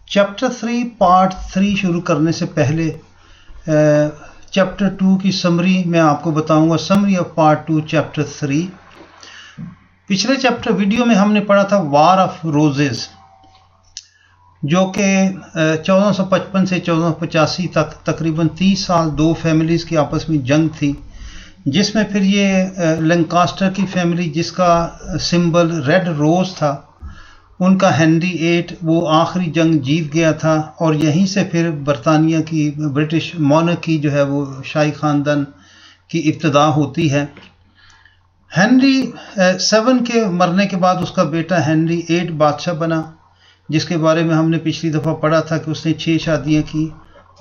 Chapter 3 part 3 शुरू करने से पहले चैप्टर 2 की समरी मैं आपको बताऊंगा। Summary of part 2 chapter 3। पिछले चैप्टर वीडियो में हमने पढ़ा था वार ऑफ रोजेस, जो कि 1455 से 1485 तक तकरीबन 30 साल दो फैमिलीज़ की आपस में जंग थी, जिसमें फिर ये लंकास्टर की फैमिली, जिसका सिंबल रेड रोज़ था, उनका हेनरी 8 वो आखिरी जंग जीत गया था और यहीं से फिर बरतानिया की ब्रिटिश मोनार्की जो है वो शाही ख़ानदान की इब्तिदा होती है। हेनरी 7 के मरने के बाद उसका बेटा हेनरी 8 बादशाह बना, जिसके बारे में हमने पिछली दफ़ा पढ़ा था कि उसने 6 शादियां की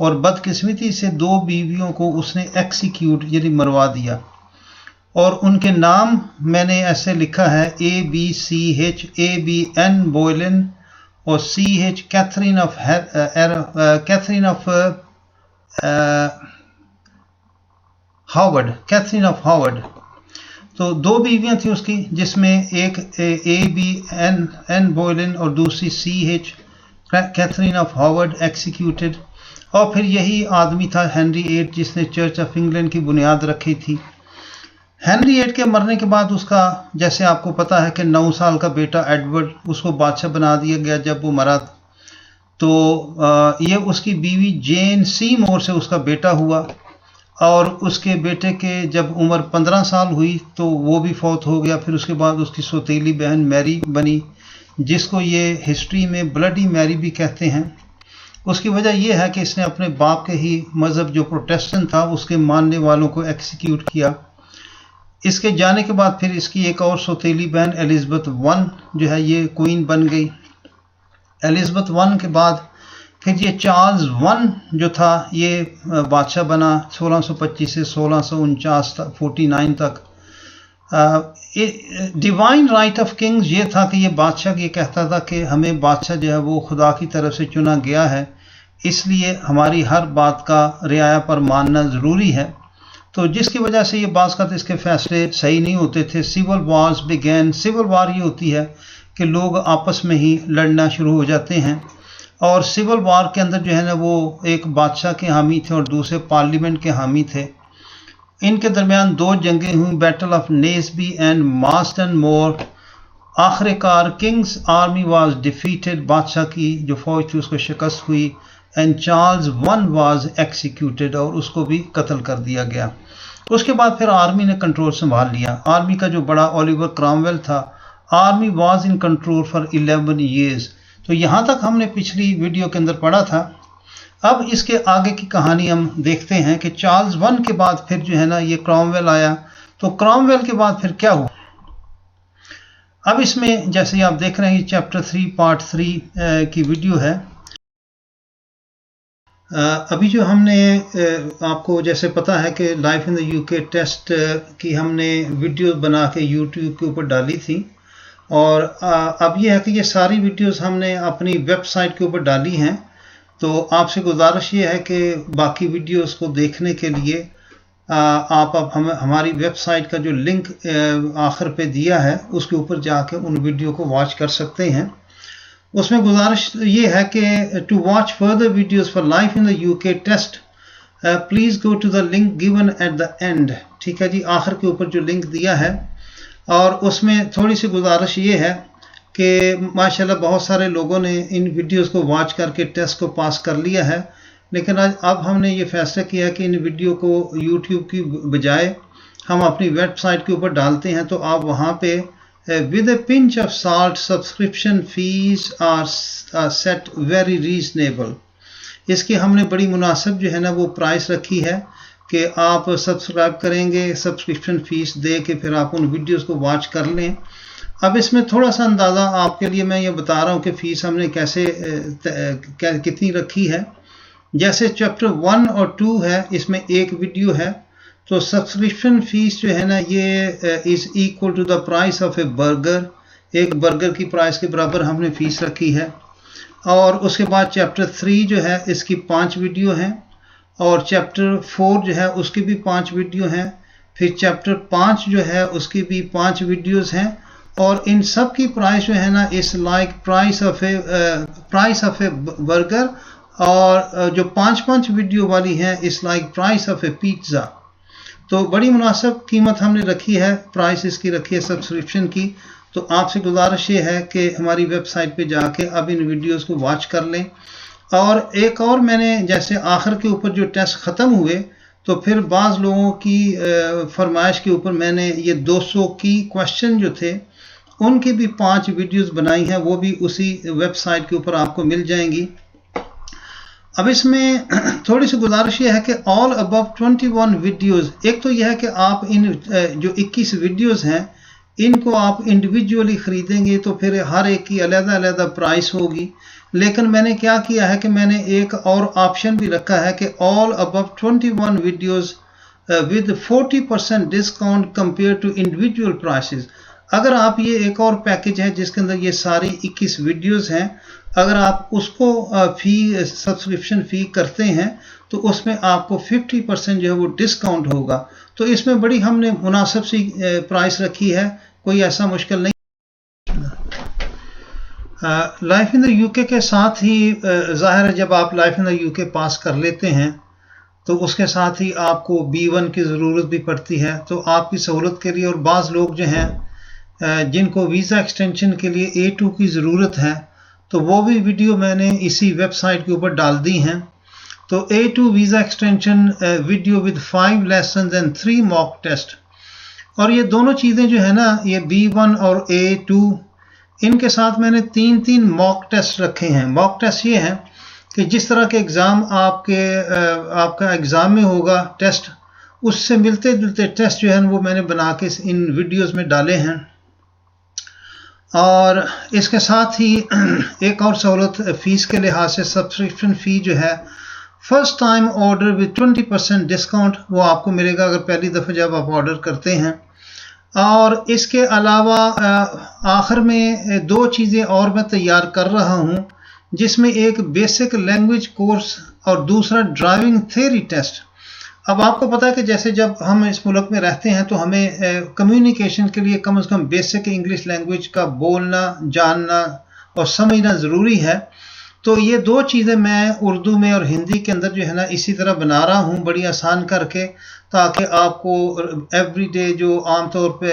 और बदकिस्मती से 2 बीवियों को उसने एक्सिक्यूट यानी मरवा दिया। और उनके नाम मैंने ऐसे लिखा है ABCH, AB N बोयलन और CH कैथरीन ऑफ हावर्ड। तो 2 बीवियां थी उसकी, जिसमें एक ABN बोयलन और दूसरी CH Catherine of Howard executed. और फिर यही आदमी था हेनरी 8 जिसने चर्च ऑफ इंग्लैंड की बुनियाद रखी थी। हेनरी 8 के मरने के बाद उसका, जैसे आपको पता है कि 9 साल का बेटा एडवर्ड, उसको बादशाह बना दिया गया। जब वो मरा तो ये उसकी बीवी जेन सीमोर से उसका बेटा हुआ और उसके बेटे के जब उम्र 15 साल हुई तो वो भी फौत हो गया। फिर उसके बाद उसकी सौतेली बहन मैरी बनी, जिसको ये हिस्ट्री में ब्लडी मैरी भी कहते हैं। उसकी वजह यह है कि इसने अपने बाप के ही मज़हब जो प्रोटेस्टेंट था उसके मानने वालों को एक्सिक्यूट किया। इसके जाने के बाद फिर इसकी एक और सौतेली बहन एलिज़ाबेथ 1 जो है ये क्वीन बन गई। एलिज़ाबेथ 1 के बाद फिर ये चार्ल्स 1 जो था ये बादशाह बना 1625 से 1649 तक। डिवाइन राइट ऑफ किंग्स ये था कि ये बादशाह ये कहता था कि हमें बादशाह जो है वो खुदा की तरफ से चुना गया है, इसलिए हमारी हर बात का रियाया पर मानना ज़रूरी है। तो जिसकी वजह से ये बाज़ का इसके फैसले सही नहीं होते थे। Civil wars began. Civil war ये होती है कि लोग आपस में ही लड़ना शुरू हो जाते हैं, और सिविल वार के अंदर जो है ना वो एक बादशाह के हामी थे और दूसरे पार्लियामेंट के हामी थे। इनके दरमियान 2 जंगें हुई, बैटल ऑफ नेसबी एंड मार्स्टन मोर। आखिरकार किंग्स आर्मी वाज डिफीटेड, बादशाह की जो फौज थी उसको शिकस्त हुई, एंड चार्ल्स 1 वाज एक्सिक्यूटेड और उसको भी कत्ल कर दिया गया। उसके बाद फिर आर्मी ने कंट्रोल संभाल लिया। आर्मी का जो बड़ा ओलिवर क्रॉमवेल था, army was in control for 11 years. तो यहाँ तक हमने पिछली वीडियो के अंदर पढ़ा था। अब इसके आगे की कहानी हम देखते हैं कि चार्ल्स 1 के बाद फिर जो है ना ये क्रॉमवेल आया। तो क्रॉमवेल के बाद फिर क्या हुआ, अब इसमें जैसे आप देख रहे हैं चैप्टर 3 पार्ट 3 की वीडियो है। अभी जो हमने आपको जैसे पता है कि life in the UK test की हमने वीडियो बना के यूट्यूब के ऊपर डाली थी, और अब ये है कि ये सारी वीडियोस हमने अपनी वेबसाइट के ऊपर डाली हैं। तो आपसे गुजारिश ये है कि बाकी वीडियोस को देखने के लिए आप हमारी वेबसाइट का जो लिंक आखिर पे दिया है उसके ऊपर जाके उन वीडियो को वॉच कर सकते हैं। उसमें गुजारिश ये है कि to watch further videos for life in the UK test please go to the link given at the end. ठीक है जी, आखिर के ऊपर जो लिंक दिया है, और उसमें थोड़ी सी गुजारिश ये है कि माशाल्लाह बहुत सारे लोगों ने इन वीडियोस को वॉच करके टेस्ट को पास कर लिया है, लेकिन आज अब हमने ये फैसला किया है कि इन वीडियो को यूट्यूब की बजाय हम अपनी वेबसाइट के ऊपर डालते हैं। तो आप वहाँ पे with a pinch of salt subscription fees are set very reasonable। इसकी हमने बड़ी मुनासिब जो है ना वो प्राइस रखी है कि आप सब्सक्राइब करेंगे, सब्सक्रिप्शन फीस दे के फिर आप उन वीडियोस को वॉच कर लें। अब इसमें थोड़ा सा अंदाज़ा आपके लिए मैं ये बता रहा हूँ कि फ़ीस हमने कैसे कितनी रखी है। जैसे चैप्टर 1 और 2 है, इसमें एक वीडियो है, तो सब्सक्रिप्शन फीस जो है ना ये is equal to the price of a burger. एक बर्गर की प्राइस के बराबर हमने फ़ीस रखी है। और उसके बाद चैप्टर 3 जो है इसकी 5 वीडियो हैं, और चैप्टर 4 जो है उसकी भी 5 वीडियो हैं। फिर चैप्टर 5 जो है उसकी भी 5 वीडियोस हैं, और इन सब की प्राइस जो है ना इस like price of a burger, और जो 5 वीडियो वाली है इस like price of A pizza. तो बड़ी मुनासिब कीमत हमने रखी है, प्राइस इसकी रखी है सब्सक्रिप्शन की। तो आपसे गुजारिश ये है कि हमारी वेबसाइट पे जाके अब इन वीडियोस को वॉच कर लें। और एक और मैंने जैसे आखिर के ऊपर जो टेस्ट ख़त्म हुए तो फिर बाज़ लोगों की फरमाइश के ऊपर मैंने ये 200 की क्वेश्चन जो थे उनकी भी 5 वीडियोस बनाई हैं, वो भी उसी वेबसाइट के ऊपर आपको मिल जाएंगी। अब इसमें थोड़ी सी गुजारिश ये है कि ऑल अबव 21 वीडियोस, एक तो यह है कि आप इन जो 21 वीडियोस हैं इनको आप इंडिविजुअली ख़रीदेंगे तो फिर हर एक की अलग-अलग प्राइस होगी। लेकिन मैंने क्या किया है कि मैंने एक और ऑप्शन भी रखा है कि all above 21 videos with 40% discount compare to individual prices. अगर आप ये एक और पैकेज है जिसके अंदर ये सारी 21 वीडियोस हैं, अगर आप उसको सब्सक्रिप्शन फ़ी करते हैं तो उसमें आपको 50% जो है वो डिस्काउंट होगा। तो इसमें बड़ी हमने मुनासिब सी प्राइस रखी है, कोई ऐसा मुश्किल नहीं। लाइफ इन द यूके के साथ ही ज़ाहिर है जब आप लाइफ इन द यूके पास कर लेते हैं तो उसके साथ ही आपको B1 की ज़रूरत भी पड़ती है। तो आपकी सहूलत के लिए, और बाज़ लोग जो हैं जिनको वीज़ा एक्सटेंशन के लिए A2 की ज़रूरत है तो वो भी वीडियो मैंने इसी वेबसाइट के ऊपर डाल दी हैं। तो A2 visa extension video with 5 lesson and 3 mock test, और ये दोनों चीज़ें जो है ना ये B1 और A2 इनके साथ मैंने 3 मॉक टेस्ट रखे हैं। मॉक टेस्ट ये हैं कि जिस तरह के एग्ज़ाम आपका एग्ज़ाम में होगा टेस्ट, उससे मिलते जुलते टेस्ट जो है वो मैंने बना के इन वीडियोस में डाले हैं। और इसके साथ ही एक और सहूलत फ़ीस के लिहाज से सब्सक्रिप्शन फ़ी जो है first time order with 20% discount वो आपको मिलेगा अगर पहली दफ़ा जब आप ऑर्डर करते हैं। और इसके अलावा आखिर में 2 चीज़ें और मैं तैयार कर रहा हूँ, जिसमें एक बेसिक लैंग्वेज कोर्स और दूसरा ड्राइविंग थ्योरी टेस्ट। अब आपको पता है कि जैसे जब हम इस मुल्क में रहते हैं तो हमें कम्युनिकेशन के लिए कम से कम बेसिक इंग्लिश लैंग्वेज का बोलना, जानना और समझना ज़रूरी है। तो ये 2 चीज़ें मैं उर्दू में और हिंदी के अंदर जो है ना इसी तरह बना रहा हूँ बड़ी आसान करके, ताकि आपको एवरीडे जो आम तौर पे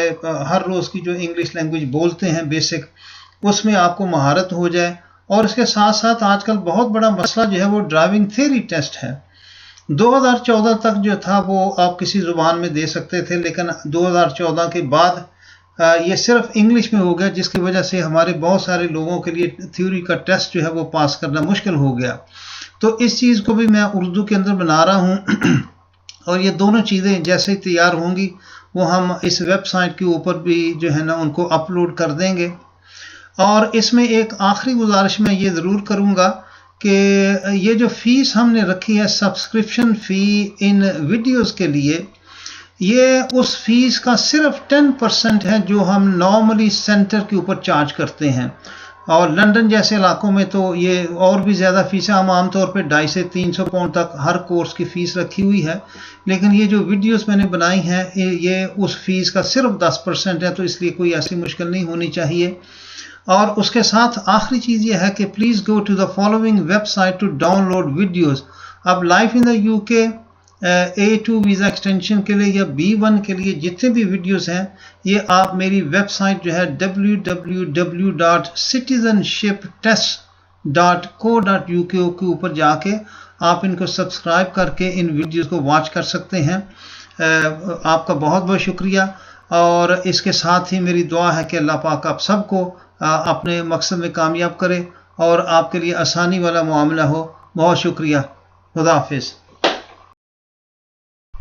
हर रोज़ की जो इंग्लिश लैंग्वेज बोलते हैं बेसिक, उसमें आपको महारत हो जाए। और इसके साथ साथ आजकल बहुत बड़ा मसला जो है वो ड्राइविंग थ्योरी टेस्ट है। 2014 तक जो था वो आप किसी ज़ुबान में दे सकते थे, लेकिन 2014 के बाद ये सिर्फ इंग्लिश में हो गया, जिसकी वजह से हमारे बहुत सारे लोगों के लिए थ्योरी का टेस्ट जो है वो पास करना मुश्किल हो गया। तो इस चीज़ को भी मैं उर्दू के अंदर बना रहा हूँ और ये दोनों चीज़ें जैसे ही तैयार होंगी वो हम इस वेबसाइट के ऊपर भी जो है ना उनको अपलोड कर देंगे। और इसमें एक आखिरी गुजारिश मैं ये ज़रूर करूँगा कि ये जो फ़ीस हमने रखी है सब्सक्रिप्शन फ़ी इन वीडियोस के लिए, ये उस फीस का सिर्फ 10% है जो हम नॉर्मली सेंटर के ऊपर चार्ज करते हैं। और लंदन जैसे इलाकों में तो ये और भी ज़्यादा फ़ीस है, हम आमतौर पे 250 से 300 पाउंड तक हर कोर्स की फ़ीस रखी हुई है। लेकिन ये जो वीडियोस मैंने बनाई हैं ये उस फीस का सिर्फ 10% है, तो इसलिए कोई ऐसी मुश्किल नहीं होनी चाहिए। और उसके साथ आखिरी चीज़ ये है कि please go to the following website to download videos. अब life in the UK A2 visa extension के लिए या B1 के लिए जितने भी वीडियोस हैं ये आप मेरी वेबसाइट जो है www.citizenshiptest.co.uk के ऊपर जाके आप इनको सब्सक्राइब करके इन वीडियोस को वॉच कर सकते हैं। आपका बहुत बहुत शुक्रिया, और इसके साथ ही मेरी दुआ है कि अल्लाह पाक आप सबको अपने मकसद में कामयाब करे और आपके लिए आसानी वाला मामला हो। बहुत शुक्रिया। खुदा हाफिज़।